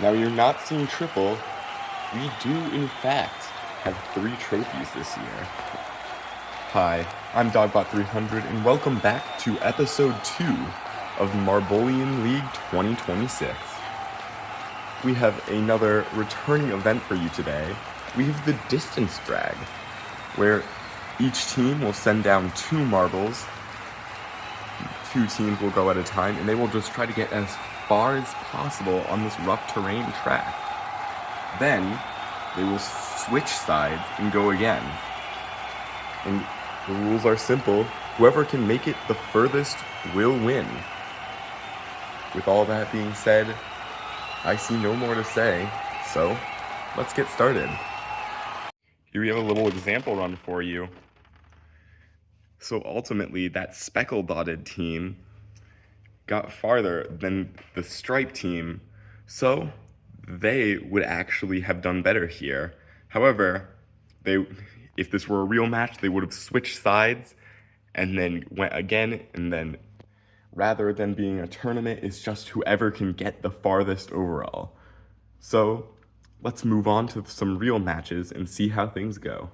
Now you're not seeing triple. We do, in fact, have 3 trophies this year. Hi, I'm Dogbot300, and welcome back to episode 2 of Marbolian League 2026. We have another returning event for you today. We have the distance drag, where each team will send down 2 marbles. 2 teams will go at a time, and they will just try to get as far as possible on this rough terrain track. Then, they will switch sides and go again. And the rules are simple. Whoever can make it the furthest will win. With all that being said, I see no more to say, so let's get started. Here we have a little example run for you. So ultimately, that speckle-dotted team got farther than the striped team, so they would actually have done better here. However, if this were a real match, they would have switched sides and then went again, and then rather than being a tournament, it's just whoever can get the farthest overall. So let's move on to some real matches and see how things go.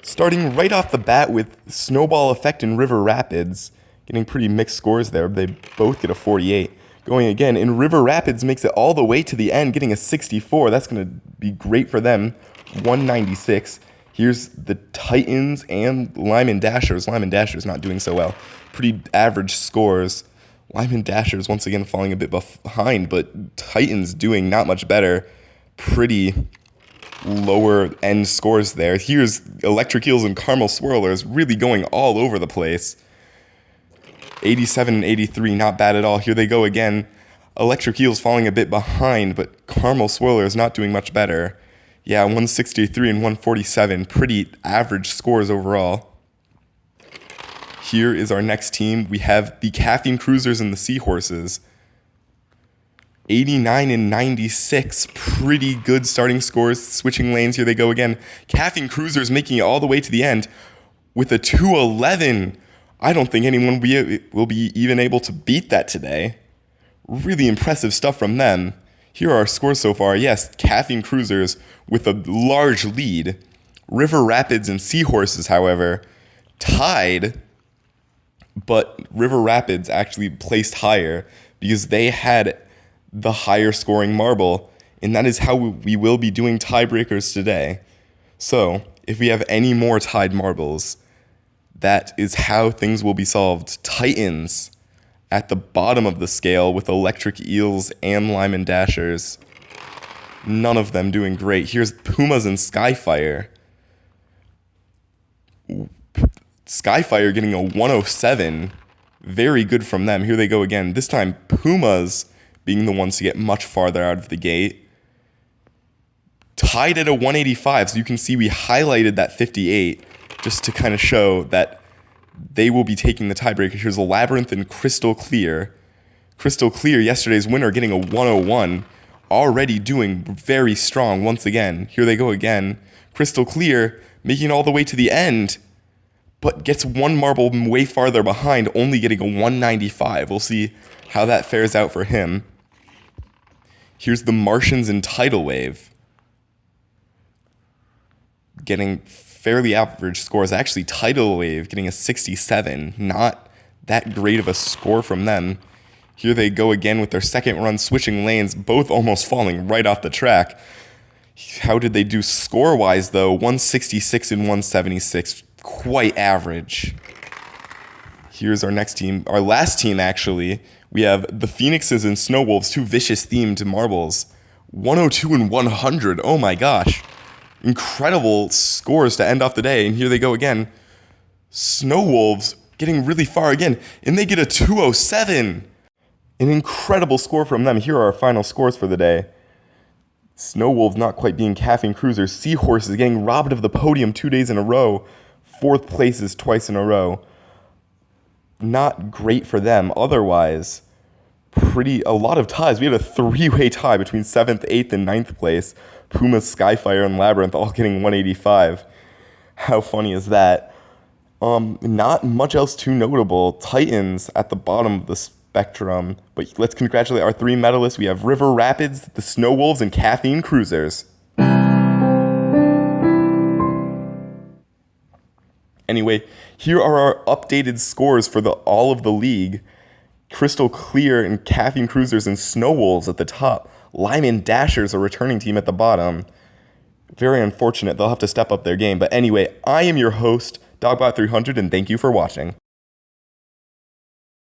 Starting right off the bat with Snowball Effect and River Rapids, getting pretty mixed scores there. They both get a 48. Going again, and River Rapids makes it all the way to the end, getting a 64. That's going to be great for them. 196. Here's the Titans and Lyman Dashers. Lyman Dashers not doing so well. Pretty average scores. Lyman Dashers once again falling a bit behind, but Titans doing not much better. Pretty lower end scores there. Here's Electric Eels and Caramel Swirlers really going all over the place. 87 and 83, not bad at all. Here they go again. Electric Eels falling a bit behind, but Caramel Swirlers not doing much better. Yeah, 163 and 147, pretty average scores overall. Here is our next team. We have the Caffeine Cruisers and the Seahorses. 89 and 96, pretty good starting scores. Switching lanes, here they go again. Caffeine Cruisers making it all the way to the end with a 211. I don't think anyone will be even able to beat that today. Really impressive stuff from them. Here are our scores so far. Yes, Caffeine Cruisers with a large lead. River Rapids and Seahorses, however, tied, but River Rapids actually placed higher because they had the higher scoring marble, and that is how we will be doing tiebreakers today. So, if we have any more tied marbles, that is how things will be solved. Titans at the bottom of the scale with Electric Eels and Lyman Dashers. None of them doing great. Here's Pumas and Skyfire. Skyfire getting a 107. Very good from them. Here they go again. This time, Pumas being the ones to get much farther out of the gate. Tied at a 185, so you can see we highlighted that 58 just to kind of show that they will be taking the tiebreaker. Here's Labyrinth and Crystal Clear. Crystal Clear, yesterday's winner, getting a 101. Already doing very strong once again. Here they go again. Crystal Clear making it all the way to the end, but gets one marble way farther behind, only getting a 195. We'll see how that fares out for him. Here's the Martians and Tidal Wave. Getting fairly average scores. Actually, Tidal Wave getting a 67. Not that great of a score from them. Here they go again with their second run, switching lanes, both almost falling right off the track. How did they do score-wise, though? 166 and 176. Quite average. Here's our next team. Our last team, actually. We have the Phoenixes and Snow Wolves, 2 vicious-themed marbles. 102 and 100. Oh, my gosh. Incredible scores to end off the day, and here they go again. Snow Wolves getting really far again, and they get a 207. An incredible score from them. Here are our final scores for the day. Snow Wolves not quite being Caffeine Cruisers. Seahorses getting robbed of the podium 2 days in a row. 4th places twice in a row. Not great for them. Otherwise, a lot of ties. We had a 3-way tie between 7th, 8th, and 9th place. Puma, Skyfire, and Labyrinth all getting 185. How funny is that? Not much else too notable. Titans at the bottom of the spectrum. But let's congratulate our 3 medalists. We have River Rapids, the Snow Wolves, and Caffeine Cruisers. Anyway, here are our updated scores for all of the league. Crystal Clear and Caffeine Cruisers and Snow Wolves at the top. Lyman Dashers, a returning team, at the bottom. Very unfortunate. They'll have to step up their game. But anyway, I am your host, Dogbot300, and thank you for watching.